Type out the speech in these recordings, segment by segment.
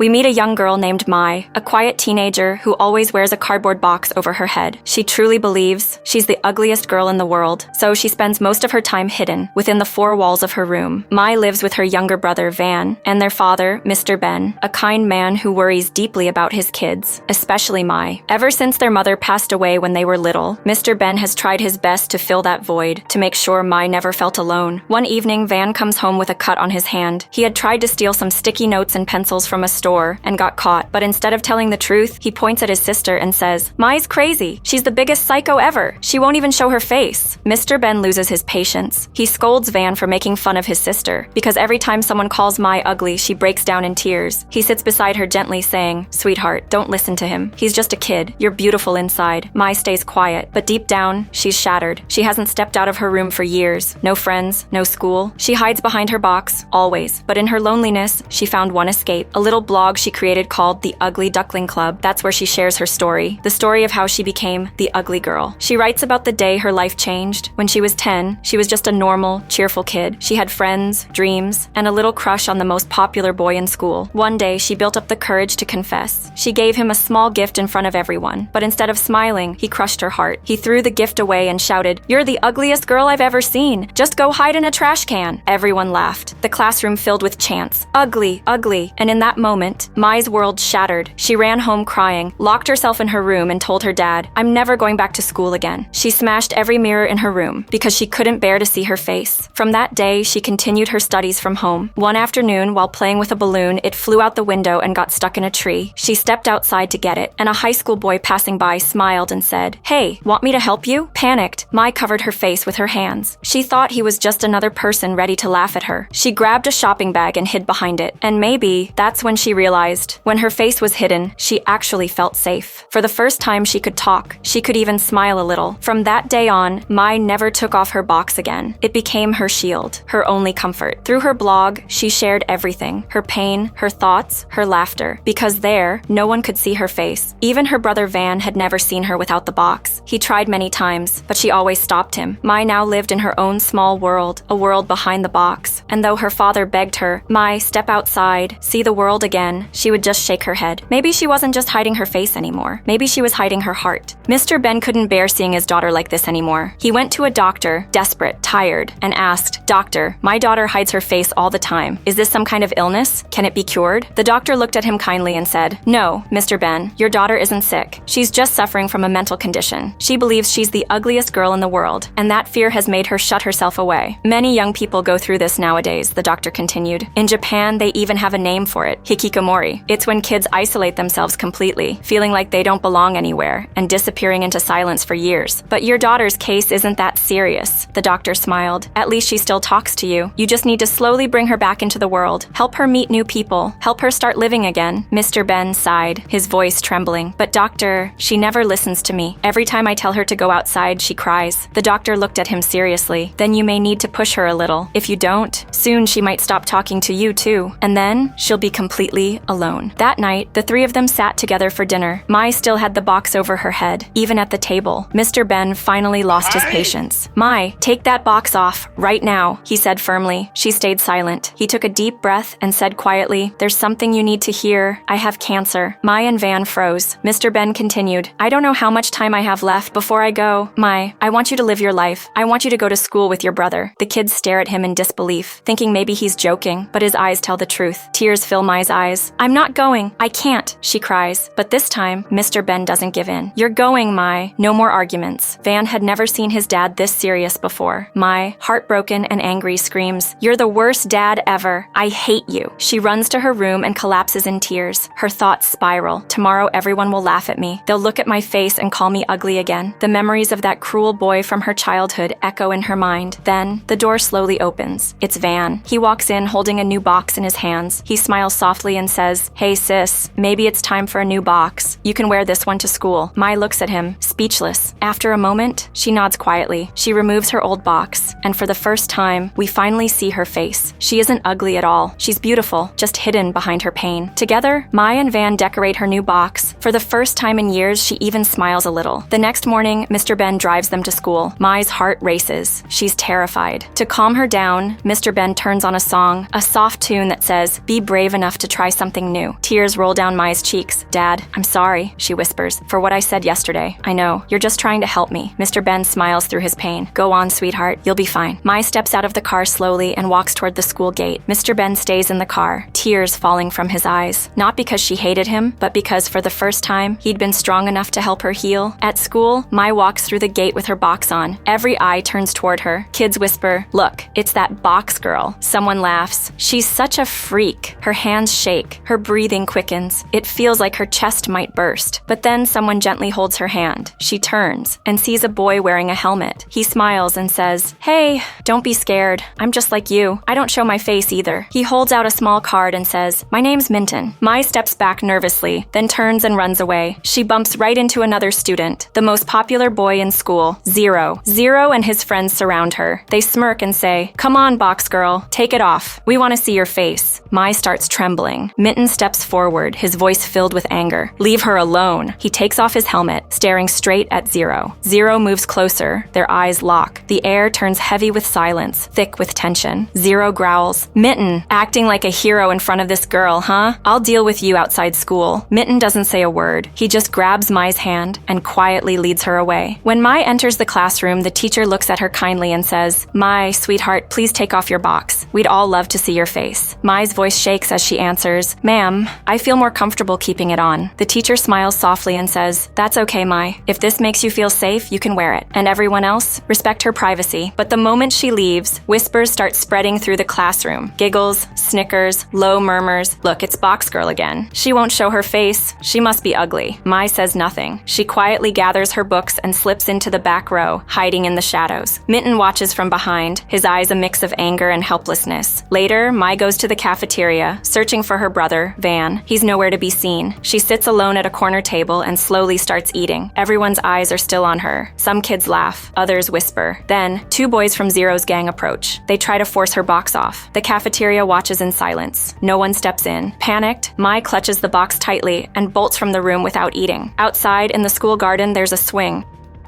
We meet a young girl named Mai, a quiet teenager who always wears a cardboard box over her head. She truly believes she's the ugliest girl in the world, so she spends most of her time hidden within the four walls of her room. Mai lives with her younger brother, Van, and their father, Mr. Ben, a kind man who worries deeply about his kids, especially Mai. Ever since their mother passed away when they were little, Mr. Ben has tried his best to fill that void, to make sure Mai never felt alone. One evening, Van comes home with a cut on his hand. He had tried to steal some sticky notes and pencils from a store and got caught, but instead of telling the truth, he points at his sister and says, "Mai's crazy. She's the biggest psycho ever. She won't even show her face." Mr. Ben loses his patience. He scolds Van for making fun of his sister, because every time someone calls Mai ugly, she breaks down in tears. He sits beside her gently saying, "Sweetheart, don't listen to him. He's just a kid. You're beautiful inside." Mai stays quiet, but deep down, she's shattered. She hasn't stepped out of her room for years. No friends, no school. She hides behind her box, always. But in her loneliness, she found one escape. A little blog she created called The Ugly Duckling Club. That's where she shares her story. The story of how she became the ugly girl. She writes about the day her life changed. When she was 10, she was just a normal, cheerful kid. She had friends, dreams, and a little crush on the most popular boy in school. One day, she built up the courage to confess. She gave him a small gift in front of everyone, but instead of smiling, he crushed her heart. He threw the gift away and shouted, "You're the ugliest girl I've ever seen. Just go hide in a trash can." Everyone laughed. The classroom filled with chants, "Ugly, ugly." And in that moment, Mai's world shattered. She ran home crying, locked herself in her room and told her dad, "I'm never going back to school again." She smashed every mirror in her room because she couldn't bear to see her face. From that day, she continued her studies from home. One afternoon, while playing with a balloon, it flew out the window and got stuck in a tree. She stepped outside to get it, and a high school boy passing by smiled and said, "Hey, want me to help you?" Panicked, Mai covered her face with her hands. She thought he was just another person ready to laugh at her. She grabbed a shopping bag and hid behind it. And maybe that's when she realized, when her face was hidden, she actually felt safe. For the first time she could talk. She could even smile a little. From that day on, Mai never took off her box again. It became her shield, her only comfort. Through her blog, she shared everything. Her pain, her thoughts, her laughter. Because there, no one could see her face. Even her brother Van had never seen her without the box. He tried many times, but she always stopped him. Mai now lived in her own small world, a world behind the box. And though her father begged her, "Mai, step outside, see the world again," she would just shake her head. Maybe she wasn't just hiding her face anymore. Maybe she was hiding her heart. Mr. Ben couldn't bear seeing his daughter like this anymore. He went to a doctor, desperate, tired, and asked, "Doctor, my daughter hides her face all the time. Is this some kind of illness? Can it be cured?" The doctor looked at him kindly and said, "No, Mr. Ben, your daughter isn't sick. She's just suffering from a mental condition. She believes she's the ugliest girl in the world, and that fear has made her shut herself away. Many young people go through this nowadays," the doctor continued. "In Japan, they even have a name for it, hikikomori. It's when kids isolate themselves completely, feeling like they don't belong anywhere, and disappearing into silence for years. But your daughter's case isn't that serious," the doctor smiled. "At least she still talks to you. You just need to slowly bring her back into the world. Help her meet new people. Help her start living again." Mr. Ben sighed, his voice trembling. "But doctor, she never listens to me. Every time I tell her to go outside, she cries." The doctor looked at him seriously. "Then you may need to push her a little. If you don't, soon she might stop talking to you too. And then she'll be completely alone." That night, the three of them sat together for dinner. Mai still had the box over her head, even at the table. Mr. Ben finally lost his patience. "Mai, take that box off, right now," he said firmly. She stayed silent. He took a deep breath and said quietly, "There's something you need to hear. I have cancer." Mai and Van froze. Mr. Ben continued, "I don't know how much time I have left before I go. Mai, I want you to live your life. I want you to go to school with your brother." The kids stare at him in disbelief, thinking maybe he's joking, but his eyes tell the truth. Tears fill Mai's eyes. "I'm not going. I can't," she cries. But this time, Mr. Ben doesn't give in. "You're going, Mai." No more arguments. Van had never seen his dad this serious before. Mai, heartbroken and angry, screams, "You're the worst dad ever. I hate you." She runs to her room and collapses in tears. Her thoughts spiral. Tomorrow everyone will laugh at me. They'll look at my face and call me ugly again. The memories of that cruel boy from her childhood echo in her mind. Then, the door slowly opens. It's Van. He walks in holding a new box in his hands. He smiles softly and says, "Hey sis, maybe it's time for a new box. You can wear this one to school." Mai looks at him, speechless. After a moment, she nods quietly. She removes her old box, and for the first time, we finally see her face. She isn't ugly at all. She's beautiful, just hidden behind her pain. Together, Mai and Van decorate her new box. For the first time in years, she even smiles a little. The next morning, Mr. Ben drives them to school. Mai's heart races. She's terrified. To calm her down, Mr. Ben turns on a song, a soft tune that says, "Be brave enough to try something new. Tears roll down Mai's cheeks. Dad, I'm sorry, she whispers, for what I said yesterday. I know, you're just trying to help me. Mr. Ben smiles through his pain. Go on, sweetheart, you'll be fine. Mai steps out of the car slowly and walks toward the school gate. Mr. Ben stays in the car, tears falling from his eyes. Not because she hated him, but because for the first time, he'd been strong enough to help her heal. At school, Mai walks through the gate with her box on. Every eye turns toward her. Kids whisper, "Look, it's that box girl." Someone laughs. She's such a freak. Her hands shake. Her breathing quickens. It feels like her chest might burst. But then someone gently holds her hand. She turns and sees a boy wearing a helmet. He smiles and says, "Hey, don't be scared. I'm just like you. I don't show my face either." He holds out a small card and says, "My name's Minton." Mai steps back nervously, then turns and runs away. She bumps right into another student, the most popular boy in school, Zero. Zero and his friends surround her. They smirk and say, "Come on, box girl. Take it off. We want to see your face." Mai starts trembling. Minton steps forward, his voice filled with anger. "Leave her alone." He takes off his helmet, staring straight at Zero. Zero moves closer, their eyes lock. The air turns heavy with silence, thick with tension. Zero growls, "Minton, acting like a hero in front of this girl, huh? I'll deal with you outside school." Minton doesn't say a word. He just grabs Mai's hand and quietly leads her away. When Mai enters the classroom, the teacher looks at her kindly and says, "Mai, sweetheart, please take off your box. We'd all love to see your face." Mai's voice shakes as she answers, "Ma'am, I feel more comfortable keeping it on." The teacher smiles softly and says, "That's okay, Mai. If this makes you feel safe, you can wear it. And everyone else, respect her privacy." But the moment she leaves, whispers start spreading through the classroom. Giggles, snickers, low murmurs. "Look, it's Box Girl again. She won't show her face. She must be ugly." Mai says nothing. She quietly gathers her books and slips into the back row, hiding in the shadows. Minton watches from behind, his eyes a mix of anger and helplessness. Later, Mai goes to the cafeteria, searching for her brother, Van. He's nowhere to be seen. She sits alone at a corner table and slowly starts eating. Everyone's eyes are still on her. Some kids laugh, others whisper. Then, two boys from Zero's gang approach. They try to force her box off. The cafeteria watches in silence. No one steps in. Panicked, Mai clutches the box tightly and bolts from the room without eating. Outside, in the school garden, there's a swing.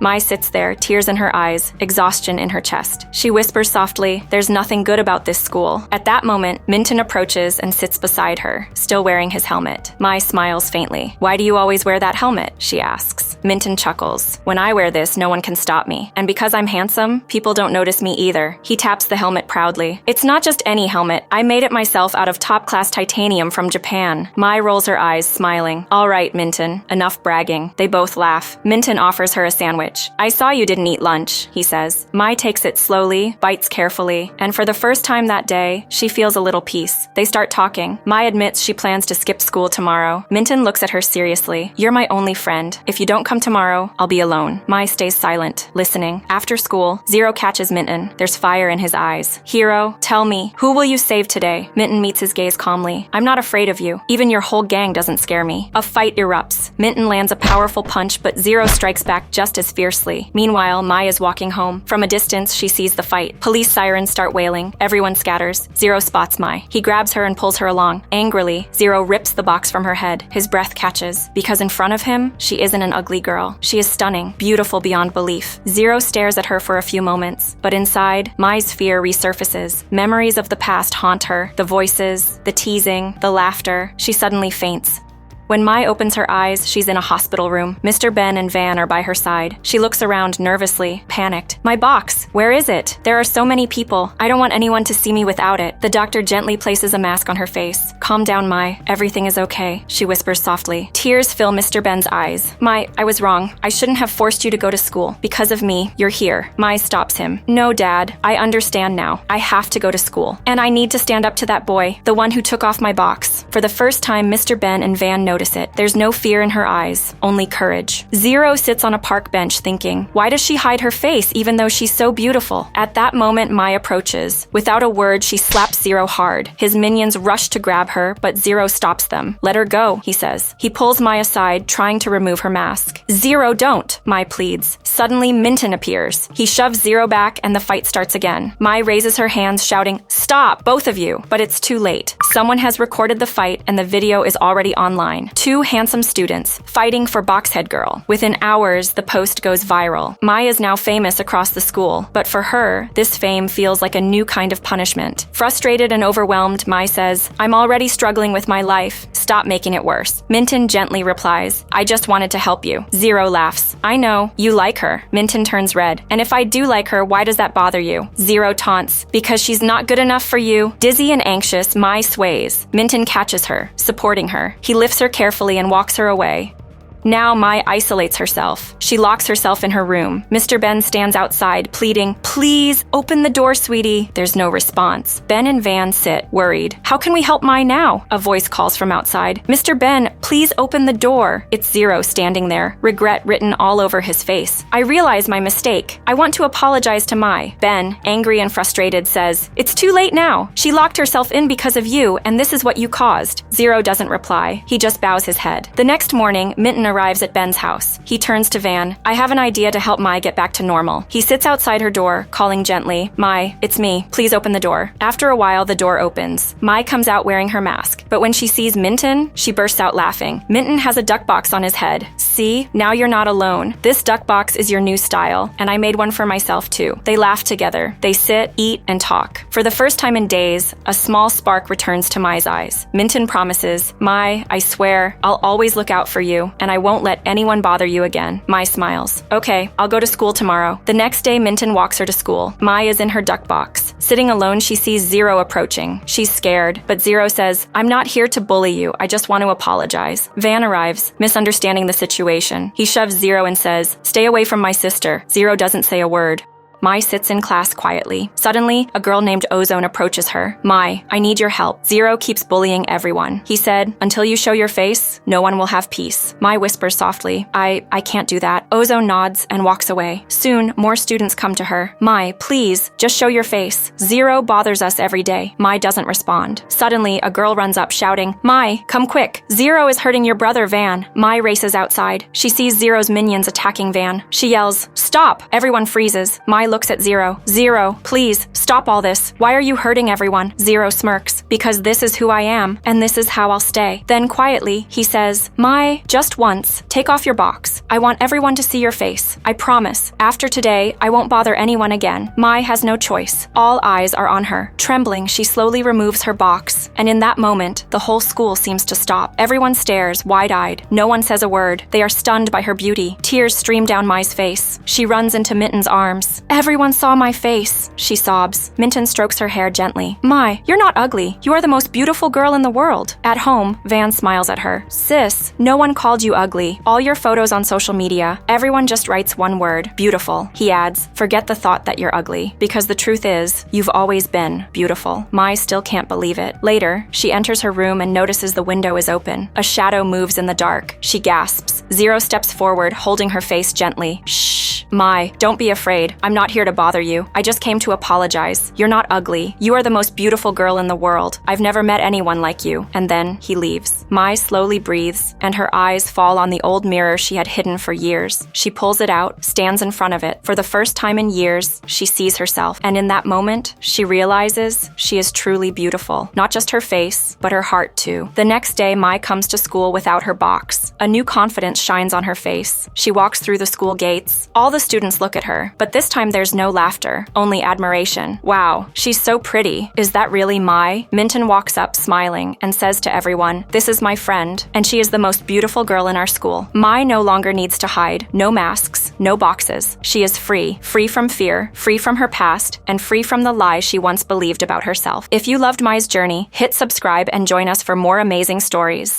Mai sits there, tears in her eyes, exhaustion in her chest. She whispers softly, "There's nothing good about this school." At that moment, Minton approaches and sits beside her, still wearing his helmet. Mai smiles faintly. "Why do you always wear that helmet?" she asks. Minton chuckles. "When I wear this, no one can stop me. And because I'm handsome, people don't notice me either." He taps the helmet proudly. "It's not just any helmet. I made it myself out of top-class titanium from Japan." Mai rolls her eyes, smiling. "All right, Minton. Enough bragging." They both laugh. Minton offers her a sandwich. "I saw you didn't eat lunch," he says. Mai takes it slowly, bites carefully, and for the first time that day, she feels a little peace. They start talking. Mai admits she plans to skip school tomorrow. Minton looks at her seriously. "You're my only friend. If you don't come tomorrow, I'll be alone." Mai stays silent, listening. After school, Zero catches Minton. There's fire in his eyes. "Hero, tell me, who will you save today?" Minton meets his gaze calmly. "I'm not afraid of you. Even your whole gang doesn't scare me." A fight erupts. Minton lands a powerful punch, but Zero strikes back just as fiercely. Meanwhile, Mai is walking home. From a distance, she sees the fight. Police sirens start wailing. Everyone scatters. Zero spots Mai. He grabs her and pulls her along. Angrily, Zero rips the box from her head. His breath catches. Because in front of him, she isn't an ugly girl. She is stunning, beautiful beyond belief. Zero stares at her for a few moments. But inside, Mai's fear resurfaces. Memories of the past haunt her. The voices, the teasing, the laughter. She suddenly faints. When Mai opens her eyes, she's in a hospital room. Mr. Ben and Van are by her side. She looks around nervously, panicked. "My box! Where is it? There are so many people. I don't want anyone to see me without it." The doctor gently places a mask on her face. "Calm down, Mai. Everything is okay," she whispers softly. Tears fill Mr. Ben's eyes. "Mai, I was wrong. I shouldn't have forced you to go to school. Because of me, you're here." Mai stops him. "No, Dad. I understand now. I have to go to school. And I need to stand up to that boy, the one who took off my box." For the first time, Mr. Ben and Van notice it. There's no fear in her eyes, only courage. Zero sits on a park bench thinking, why does she hide her face even though she's so beautiful? At that moment, Mai approaches. Without a word, she slaps Zero hard. His minions rush to grab her, but Zero stops them. "Let her go," he says. He pulls Mai aside, trying to remove her mask. "Zero, don't," Mai pleads. Suddenly, Minton appears. He shoves Zero back and the fight starts again. Mai raises her hands, shouting, "Stop, both of you!" But it's too late. Someone has recorded the fight and the video is already online. two handsome students fighting for Boxhead Girl. Within hours, the post goes viral. Mai is now famous across the school, but for her, this fame feels like a new kind of punishment. Frustrated and overwhelmed, Mai says, "I'm already struggling with my life. Stop making it worse." Minton gently replies, "I just wanted to help you." Zero laughs. "I know, you like her." Minton turns red. "And if I do like her, why does that bother you?" Zero taunts, "Because she's not good enough for you." Dizzy and anxious, Mai sways. Minton catches her, supporting her. He lifts her carefully and walks her away. Now Mai isolates herself. She locks herself in her room. Mr. Ben stands outside, pleading, "Please, open the door, sweetie." There's no response. Ben and Van sit, worried. "How can we help Mai now?" A voice calls from outside. "Mr. Ben, please open the door." It's Zero standing there, regret written all over his face. "I realize my mistake. I want to apologize to Mai." Ben, angry and frustrated, says, "It's too late now. She locked herself in because of you, and this is what you caused." Zero doesn't reply. He just bows his head. The next morning, Minton arrives at Ben's house. He turns to Van. "I have an idea to help Mai get back to normal." He sits outside her door, calling gently, "Mai, it's me. Please open the door." After a while, the door opens. Mai comes out wearing her mask, but when she sees Minton, she bursts out laughing. Minton has a duck box on his head. "See, now you're not alone. This duck box is your new style, and I made one for myself too." They laugh together. They sit, eat, and talk. For the first time in days, a small spark returns to Mai's eyes. Minton promises, "Mai, I swear, I'll always look out for you, and I won't let anyone bother you again." Mai smiles. "Okay, I'll go to school tomorrow." The next day, Minton walks her to school. Mai is in her duck box. Sitting alone, she sees Zero approaching. She's scared, but Zero says, "I'm not here to bully you. I just want to apologize." Van arrives, misunderstanding the situation. He shoves Zero and says, "Stay away from my sister." Zero doesn't say a word. Mai sits in class quietly. Suddenly, a girl named Ozone approaches her. "Mai, I need your help. Zero keeps bullying everyone." He said, "Until you show your face, no one will have peace." Mai whispers softly, I can't do that." Ozone nods and walks away. Soon, more students come to her. "Mai, please, just show your face. Zero bothers us every day." Mai doesn't respond. Suddenly, a girl runs up shouting, "Mai, come quick. Zero is hurting your brother, Van." Mai races outside. She sees Zero's minions attacking Van. She yells, "Stop!" Everyone freezes. Mai looks at Zero. "Zero, please, stop all this. Why are you hurting everyone?" Zero smirks. "Because this is who I am, and this is how I'll stay." Then quietly, he says, "Mai, just once, take off your box. I want everyone to see your face. I promise. After today, I won't bother anyone again." Mai has no choice. All eyes are on her. Trembling, she slowly removes her box. And in that moment, the whole school seems to stop. Everyone stares, wide-eyed. No one says a word. They are stunned by her beauty. Tears stream down Mai's face. She runs into Minton's arms. "Everyone saw my face," she sobs. Minton strokes her hair gently. "Mai, you're not ugly. You are the most beautiful girl in the world." At home, Van smiles at her. "Sis, no one called you ugly. All your photos on social media, everyone just writes one word, beautiful." He adds, "Forget the thought that you're ugly, because the truth is, you've always been beautiful." Mai still can't believe it. Later, she enters her room and notices the window is open. A shadow moves in the dark. She gasps. Zero steps forward, holding her face gently. "Shh. Mai, don't be afraid. I'm not here to bother you. I just came to apologize. You're not ugly. You are the most beautiful girl in the world. I've never met anyone like you." And then he leaves. Mai slowly breathes, and her eyes fall on the old mirror she had hidden for years. She pulls it out, stands in front of it. For the first time in years, she sees herself. And in that moment, she realizes she is truly beautiful. Not just her face, but her heart too. The next day, Mai comes to school without her box. A new confidence shines on her face. She walks through the school gates. All the students look at her, but this time there's no laughter, only admiration. "Wow, she's so pretty. Is that really Mai?" Minton walks up smiling and says to everyone, "This is my friend, and she is the most beautiful girl in our school." Mai no longer needs to hide. No masks, no boxes. She is free. Free from fear, free from her past, and free from the lies she once believed about herself. If you loved Mai's journey, hit subscribe and join us for more amazing stories.